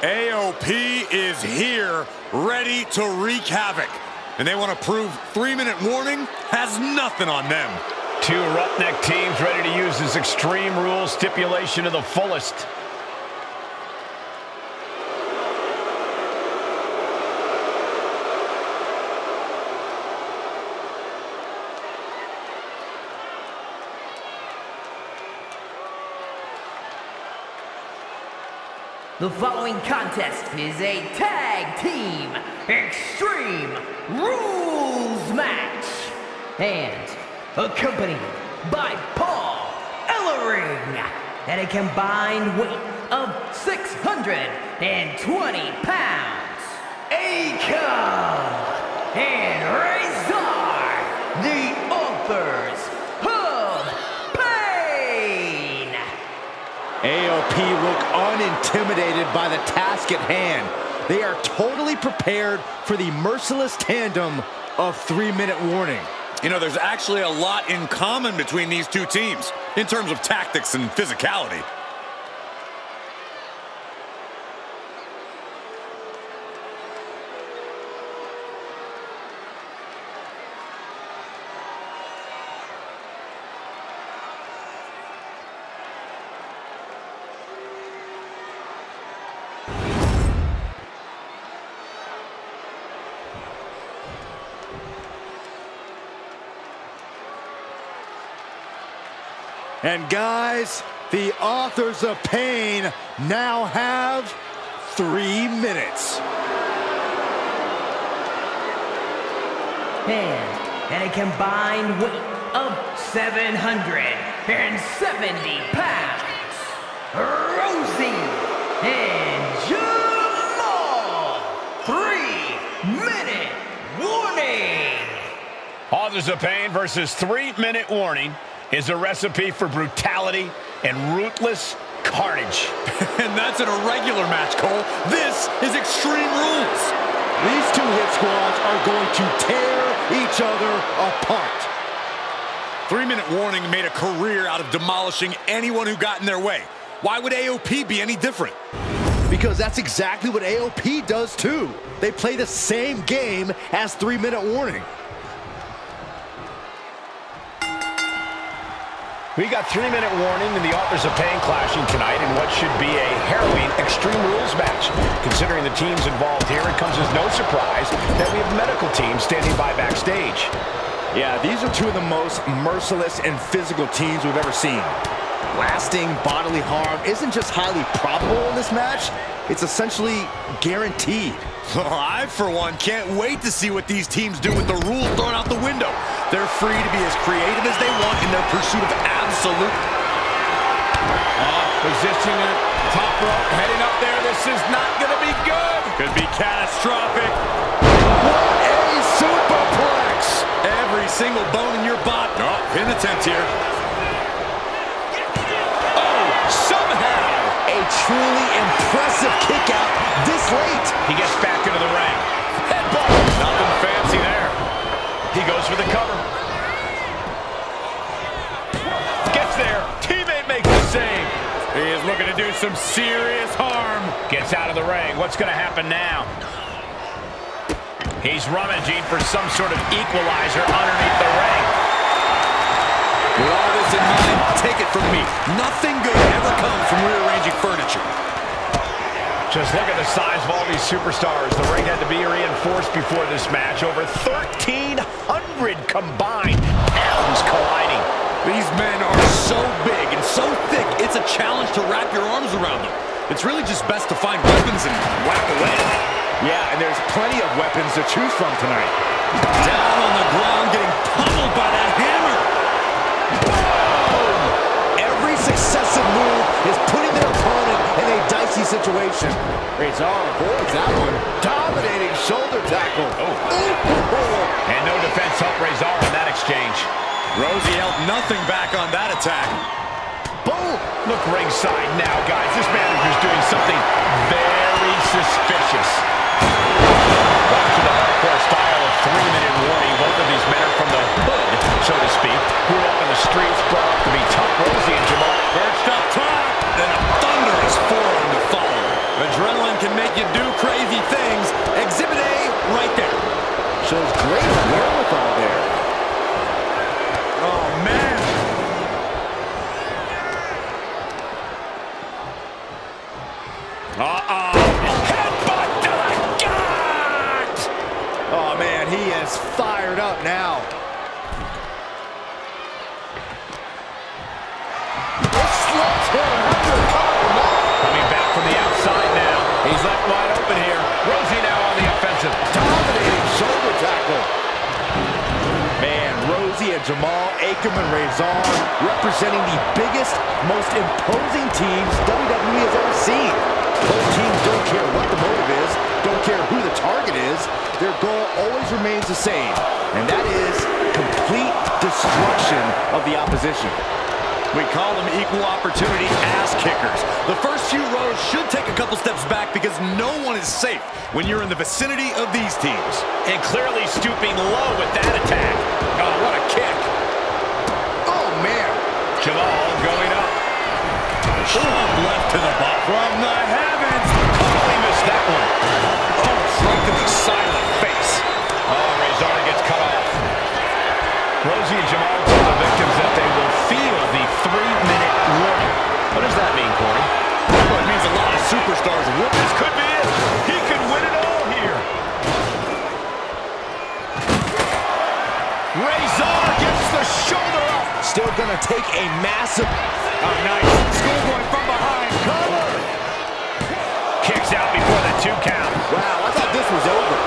AOP is here, ready to wreak havoc. And they want to prove 3-minute warning has nothing on them. Two roughneck teams ready to use this Extreme Rules stipulation to the fullest. The following contest is a tag team Extreme Rules match and accompanied by Paul Ellering at a combined weight of 620 pounds. Akam and Razor, the authors of Pain. AOP look unintimidated by the task at hand. They are totally prepared for the merciless tandem of 3-minute warning. You know, there's actually a lot in common between these two teams in terms of tactics and physicality. And guys, the authors of Pain now have 3 minutes. And at a combined weight of 770 pounds, Rosie and Jamal. 3-minute warning. Authors of Pain versus 3-minute warning is a recipe for brutality and ruthless carnage. And that's an irregular match, Cole. This is Extreme Rules. These two hit squads are going to tear each other apart. 3-minute warning made a career out of demolishing anyone who got in their way. Why would AOP be any different? Because that's exactly what AOP does too. They play the same game as 3-minute warning. We got 3-minute warning and the authors of Pain clashing tonight in what should be a harrowing Extreme Rules match. Considering the teams involved here, it comes as no surprise that we have medical teams standing by backstage. Yeah, these are two of the most merciless and physical teams we've ever seen. Lasting bodily harm isn't just highly probable in this match, it's essentially guaranteed. I, for one, can't wait to see what these teams do with the rules thrown out the window. They're free to be as creative as they want in their pursuit of absolute. Position at top rope, heading up there. This is not going to be good. Could be catastrophic. What a superplex! Every single bone in your body. Oh, pin attempt here. Oh, somehow. A truly impressive kick out this late. He gets back into the ring. Headbutt. Nothing fancy there. He goes for the cover. Gets there. Teammate makes the save. He is looking to do some serious harm. Gets out of the ring. What's going to happen now? He's rummaging for some sort of equalizer underneath the ring. With all this in mind, take it from me. Nothing good ever comes from rearranging furniture. Just look at the size of all these superstars. The ring had to be reinforced before this match. Over 1,300 combined pounds colliding. These men are so big and so thick, it's a challenge to wrap your arms around them. It's really just best to find weapons and whack away. Yeah, and there's plenty of weapons to choose from tonight. Down on the ground, getting pummeled by that hammer. Boom! Every successive move is putting their opponent in a dicey situation. Razor avoids that one. Dominating shoulder tackle. And no defense helped Razor in that exchange. Rosie held nothing back on that attack. Boom! Look ringside now, guys. This manager's doing something very suspicious. Back to the hardcore style of 3-minute warning. Both of these men are from the hood, so to speak. Grew up in the streets, brought up to be tough. Rosie and Jamal Perched up top, then a thunderous forearm to follow. Adrenaline can fired up now. Coming back from the outside now. He's left wide open here. Rosie now on the offensive. Dominating shoulder tackle. Man, Rosie and Jamal, Akam and Razor representing the biggest, most imposing teams WWE has ever seen. Both teams don't care what the motive is, don't care who the target is. Their goal always remains the same, and that is complete destruction of the opposition. We call them equal opportunity ass kickers. The first few rows should take a couple steps back because no one is safe when you're in the vicinity of these teams. And clearly stooping low with that attack. Oh, what a kick. Oh, man. Jamal going up. Shot left to the butt. From the heavens. Oh, he missed that one. Oh, right to the side of the face. Oh, Razor gets cut off. Rosie and Jamal tell the victims that they will feel the 3-minute warning. What does that mean, Corey? Well, it means a lot of superstars whoop. This could be it. He could win it all here. Razor gets the shoulder up. Still gonna take a massive... Oh, nice. Schoolboy from behind. Cover. Kicks out before the 2 count. Wow, I thought this was over.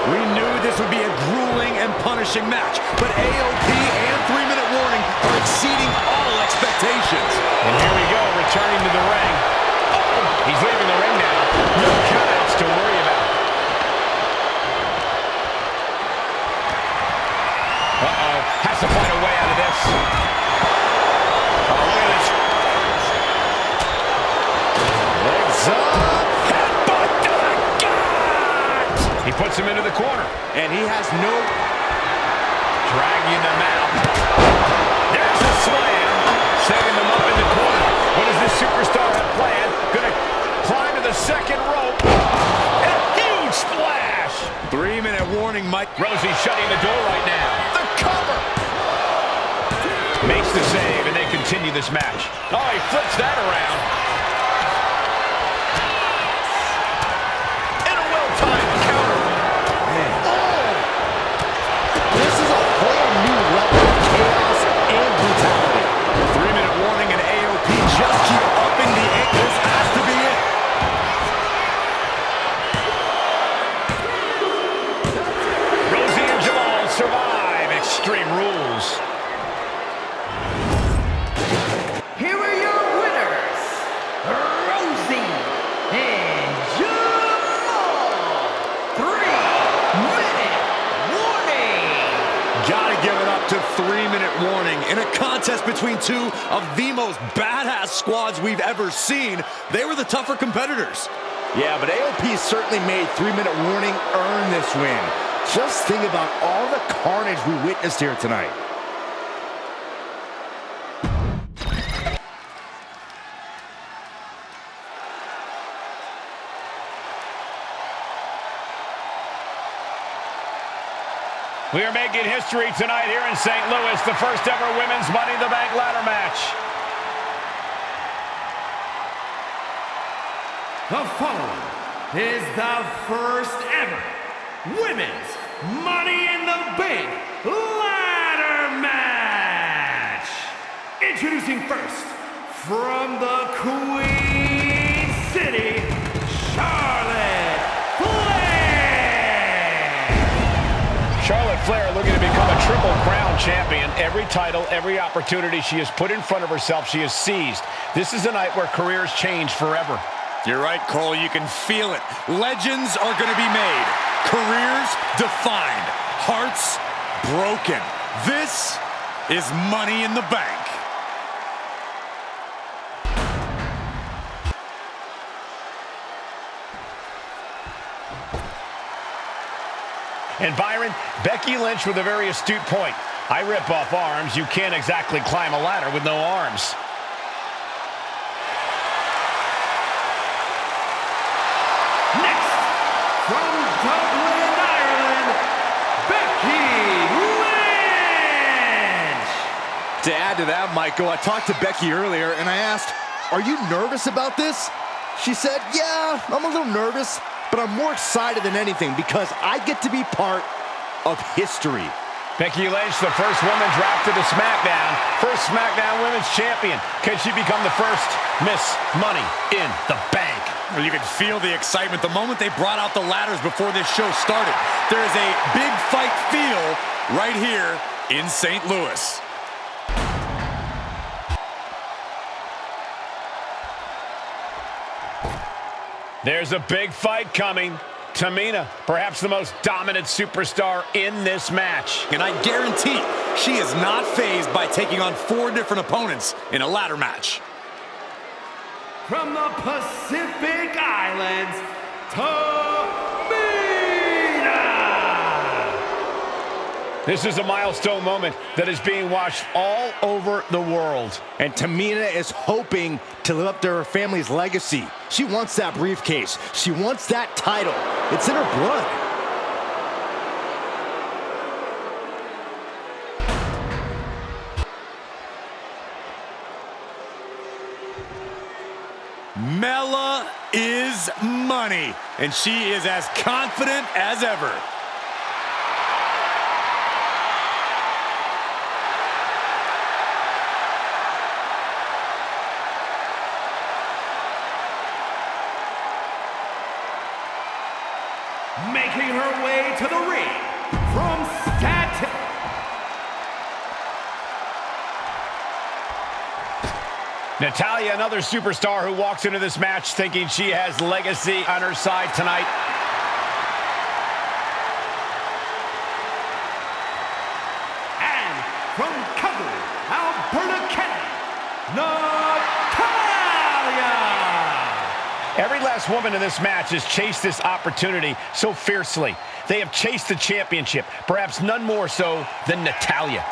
We knew this would be a grueling and punishing match, but AOP and 3-minute warning are exceeding all expectations. And here we go, returning to the ring. Oh, he's leaving the ring now. No countouts to worry about. Uh-oh, has to find a way out of this. Oh, look at this. Legs up. Headbutt to the gut! He puts him into the corner. And he has no... Dragging them out. There's a slam. Setting them up in the corner. What does this superstar have planned? Gonna climb to the second rope. And a huge splash. 3-minute warning, Mike. Rosie shutting the door right now. The cover. Makes the save, and they continue this match. Oh, he flips that around. And a well-timed counter. Man. Oh! This is a whole new level of chaos and brutality. 3-minute warning and AOP just keep upping the ante. This has to be it. Rosie and Jamal survive Extreme Rules. Here are your winners, Rosie and Jamal. 3-minute warning. Gotta give it up to 3-minute warning. In a contest between two of the most badass squads we've ever seen, they were the tougher competitors. Yeah, but AOP certainly made 3-minute warning earn this win. Just think about all the carnage we witnessed here tonight. We are making history tonight here in St. Louis, the first ever women's Money in the Bank ladder match. The following is the first ever Women's Money in the Bank ladder match. Introducing first, from the Queen City, Charlotte Flair. Charlotte Flair looking to become a Triple Crown champion. Every title, every opportunity she has put in front of herself, she has seized. This is a night where careers change forever. You're right, Cole. You can feel it. Legends are going to be made. Careers defined. Hearts broken. This is Money in the Bank. And Byron, Becky Lynch with a very astute point. I rip off arms. You can't exactly climb a ladder with no arms. Next, from Dublin, Ireland, Becky Lynch. To add to that, Michael, I talked to Becky earlier and I asked, "Are you nervous about this?" She said, "Yeah, I'm a little nervous, but I'm more excited than anything because I get to be part of history. Becky Lynch, the first woman drafted to SmackDown. First SmackDown Women's Champion. Can she become the first Miss Money in the Bank? Well, you could feel the excitement the moment they brought out the ladders before this show started. There is a big fight feel right here in St. Louis. There's a big fight coming. Tamina, perhaps the most dominant superstar in this match. And I guarantee she is not fazed by taking on 4 different opponents in a ladder match. From the Pacific Islands, Tamina! This is a milestone moment that is being watched all over the world. And Tamina is hoping to live up to her family's legacy. She wants that briefcase. She wants that title. It's in her blood. Mela is money, and she is as confident as ever. Making her way to the ring from Staten. Natalya, another superstar who walks into this match thinking she has legacy on her side tonight. And from Calgary, Alberta, Canada, Natalya! Every last woman in this match has chased this opportunity so fiercely. They have chased the championship, perhaps none more so than Natalya.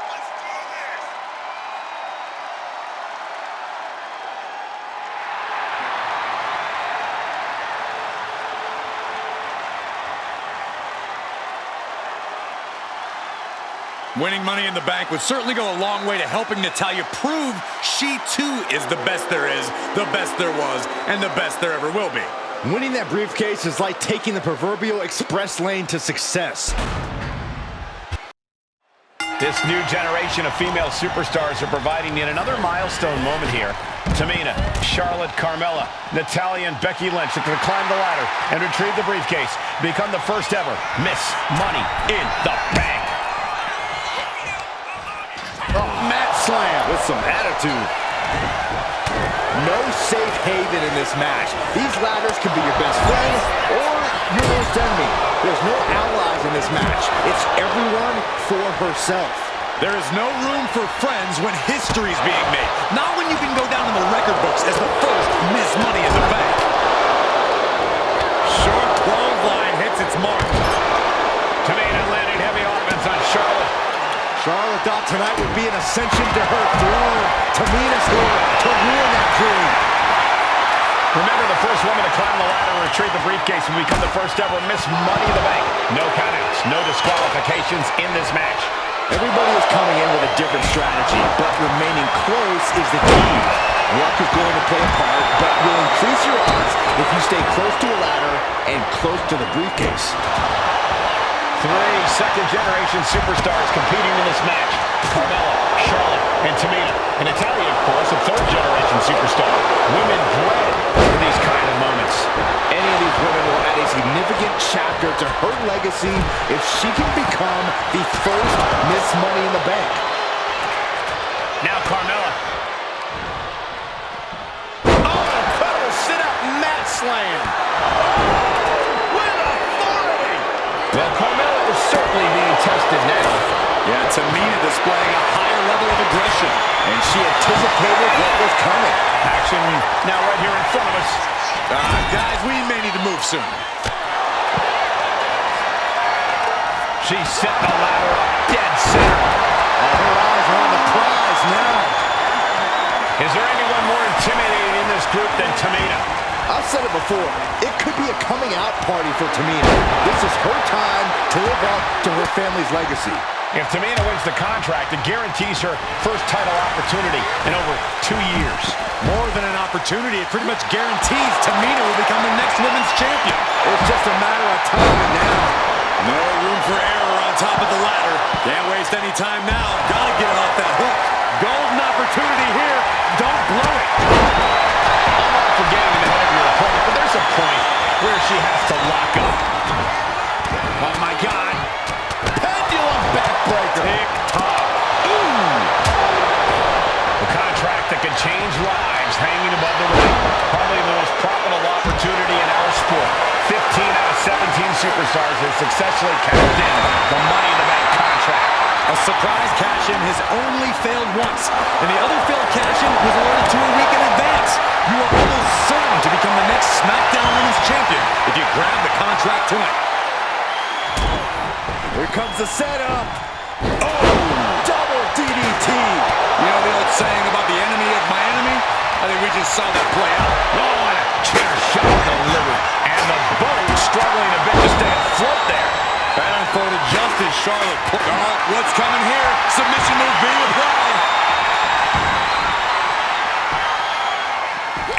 Winning Money in the Bank would certainly go a long way to helping Natalya prove she too is the best there is, the best there was, and the best there ever will be. Winning that briefcase is like taking the proverbial express lane to success. This new generation of female superstars are providing yet another milestone moment here. Tamina, Charlotte, Carmella, Natalya, and Becky Lynch look to climb the ladder and retrieve the briefcase, become the first ever Miss Money in the Bank. Mat slam with some attitude. No safe haven in this match. These ladders can be your best friend or your worst enemy. There's no allies in this match. It's everyone for herself. There is no room for friends when history's being made. Not when you can go down in the record books as the first Miss Money in the Bank. Short clothesline hits its mark. Tamina landing heavy offense on Charlotte. Charlotte thought tonight would be an ascension to her throne. Tamina's here to ruin that dream. Remember, the first woman to climb the ladder and retrieve the briefcase will become the first ever Miss Money in the Bank. No countouts, no disqualifications in this match. Everybody is coming in with a different strategy, but remaining close is the key. Luck is going to play a part, but will increase your odds if you stay close to a ladder and close to the briefcase. 3 second-generation superstars competing in this match. Carmella, Charlotte, and Tamina. And Natalya, of course, a third-generation superstar. Women bred for these kind of moments. Any of these women will add a significant chapter to her legacy if she can become the first Miss Money in the Bank. Now Carmella. Oh, incredible sit-up mat slam. With authority. Well, Carmella is certainly being tested now. Yeah, Tamina displaying a higher level of aggression. And she anticipated what was coming. Action now right here in front of us. Guys, we may need to move soon. She's setting the ladder up dead center. Her eyes are on the prize now. Is there anyone more intimidating in this group than Tamina? I've said it before, it could be a coming out party for Tamina. This is her time to live up to her family's legacy. If Tamina wins the contract, it guarantees her first title opportunity in over 2 years. More than an opportunity, it pretty much guarantees Tamina will become the next women's champion. It's just a matter of time now. No room for error on top of the ladder. Can't waste any time now. Gotta get it off that hook. Golden opportunity here. Don't blow it. I'm all for getting in the head of your opponent, but there's a point where she has to lock up. Oh, my God. Pendulum backbreaker. Tick-tock. Ooh. A contract that can change lives hanging above the ring. Probably the most profitable opportunity in our sport. 15 out of 17 superstars have successfully cashed in the Money in the Bank contract. A surprise cash-in has only failed once, and the other failed cash-in was awarded to a week in advance. You are almost certain to become the next SmackDown Women's Champion if you grab the contract tonight. Here comes the setup. Oh, double DDT. You know the old saying about the enemy of my enemy? I think we just saw that play out. Oh, and a chair shot delivered. And the boat struggling a bit to stay afloat there. That unfolded just as Charlotte put. Oh, what's coming here? Submission move being applied.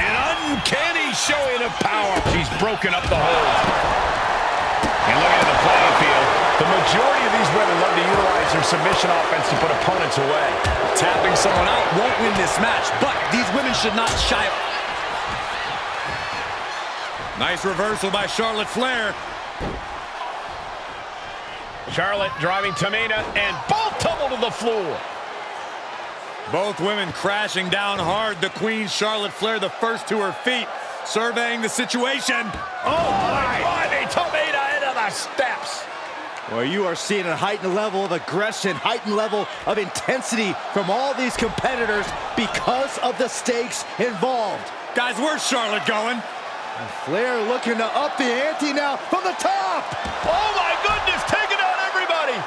An uncanny showing of power. She's broken up the hold. And looking at the playing field, the majority of these women love to utilize their submission offense to put opponents away. Tapping someone out won't win this match, but these women should not shy. Nice reversal by Charlotte Flair. Charlotte driving Tamina, and both tumble to the floor. Both women crashing down hard. The Queen, Charlotte Flair, the first to her feet, surveying the situation. Oh, my God, Tamina into the steps. Well, you are seeing a heightened level of aggression, heightened level of intensity from all these competitors because of the stakes involved. Guys, where's Charlotte going? Flair looking to up the ante now from the top. Oh, my goodness, taking out everybody.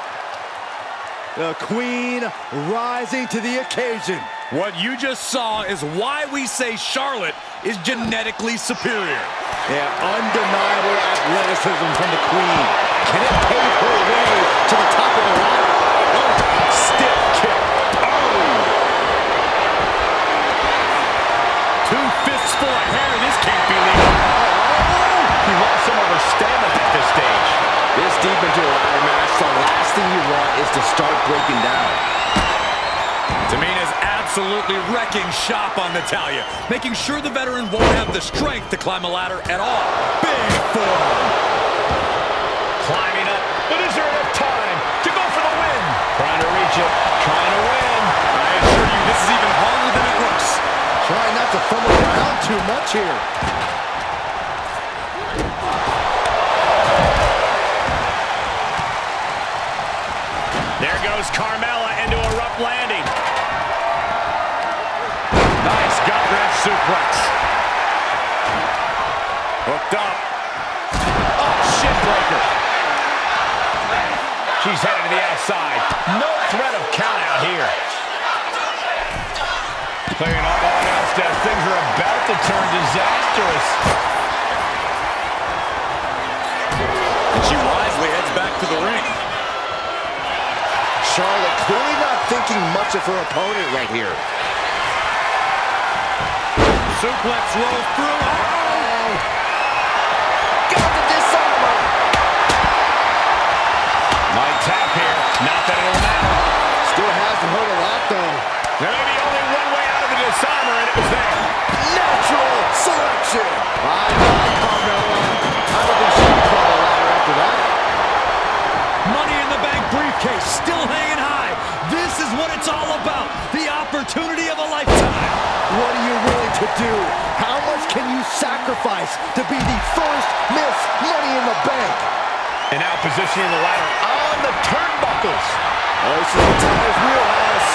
The Queen rising to the occasion. What you just saw is why we say Charlotte is genetically superior. Yeah, undeniable athleticism from the Queen. Can it pave her way to the top of the ladder? Oh, stiff kick. Oh! Two fists full of hair. This can't be legal. He lost some of her stamina at this stage. This deep into a ladder match, the last thing you want is to start breaking down. Tamina's absolutely wrecking shop on Natalya, making sure the veteran won't have the strength to climb a ladder at all. Big forearm. Climbing up, but is there enough time to go for the win? Trying to reach it, trying to win. I assure you, this is even harder than it looks. Try not to fumble around too much here. There goes Carmella into a rough landing. Nice gut-wrench suplex. Hooked up. Oh, shin breaker. She's headed to the outside. No threat of count out here. Clearing all out as things are about to turn disastrous. And she wisely heads back to the ring. Charlotte clearly not thinking much of her opponent right here. Suplex rolls through. Oh! Got the disarmer. Might tap here. Not that it'll matter. Still hasn't hurt a lot, though. There may be only one way out of the disarmer, and it was there. Natural selection. Bye-bye, Carmella. I don't think she can climb a ladder after that. Money in the Bank briefcase still hanging high. This is what it's all about. The opportunity of a lifetime. What are you willing to do? How much can you sacrifice to be the first Miss Money in the Bank? And now positioning the ladder on the turnbuckles. Oh, this is Natalya's wheelhouse.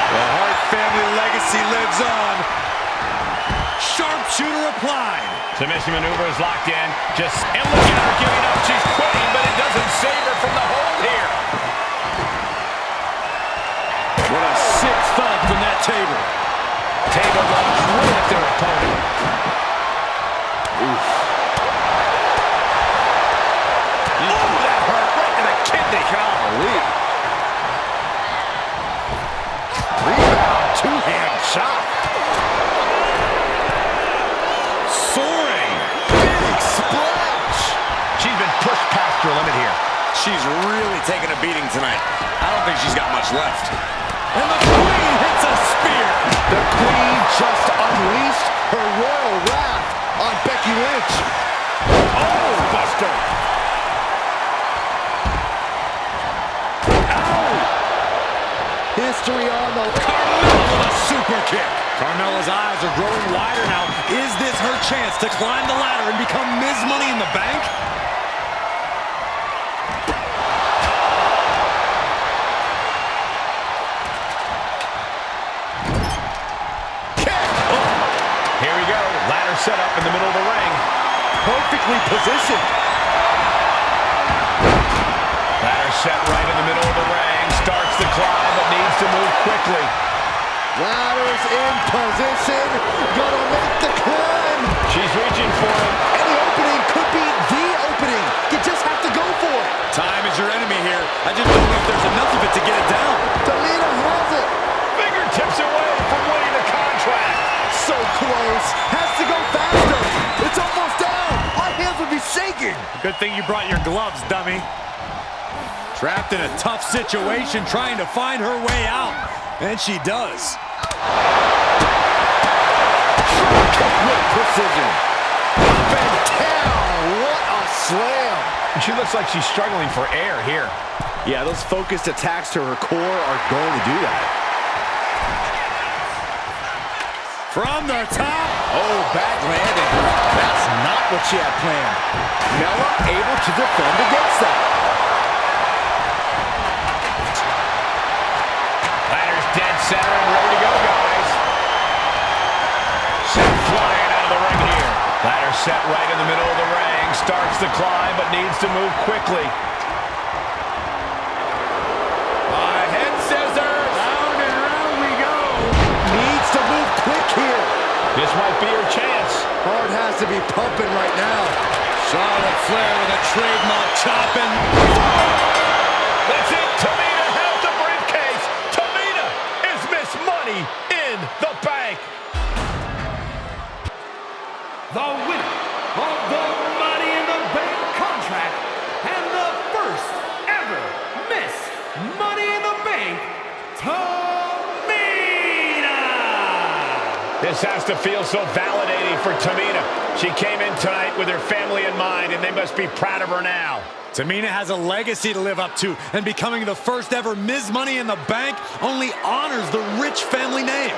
The Hart family legacy lives on. Sharpshooter applied. Submission maneuver is locked in. And look at her giving up. She's quitting, but it doesn't save her from the hold here. What a sick thud from that table. Table runs right at their opponent. Oof. Oh, that hurt right to the kidney. Golly. Rebound, two-hand shot. Soaring. Big splash. She's been pushed past her limit here. she's really taking a beating tonight. I don't think she's got much left. And the Queen hits a spear. The Queen just unleashed her royal wrath on Becky Lynch. Oh, Buster. Ow. History on the... Carmella with a super kick. Carmella's eyes are growing wider now. Is this her chance to climb the ladder and become Ms. Money in the Bank? Here we go. Ladder set up in the middle of the ring. Perfectly positioned. Ladder set right in the middle of the ring. Starts the climb, but needs to move quickly. Ladder's in position. Gonna make the climb. She's reaching for it. And the opening could be the opening. You just have to go for it. Time is your enemy here. I just don't know if there's enough of it to get it down. Tamina has it. Fingertips away from winning the contract. So close. Has to go faster. It's almost down. My hands would be shaking. Good thing you brought your gloves, dummy. Trapped in a tough situation, trying to find her way out. And she does. With precision. Up and down. What a slam. She looks like she's struggling for air here. Yeah, those focused attacks to her core are going to do that. From the top. Oh, back landing. That's not what she had planned. Mella able to defend against that. Ladder's dead center and ready to go, guys. Sent flying out of the ring here. Ladder set right in the middle of the ring. Starts the climb, but needs to move quickly. Head scissors. Round and round we go. Needs to move quick here. This might be her chance. Heart has to be pumping right now. Charlotte Flair with a trademark chopping. That's it. Tamina has the briefcase. Tamina is Miss Money in the Bank. The winner of the Money in the Bank contract and the first ever Miss Money in the Bank, Tamina! This has to feel so validating for Tamina. She came in tonight with her family in mind, and they must be proud of her now. Tamina has a legacy to live up to, and becoming the first ever Ms. Money in the Bank only honors the rich family name.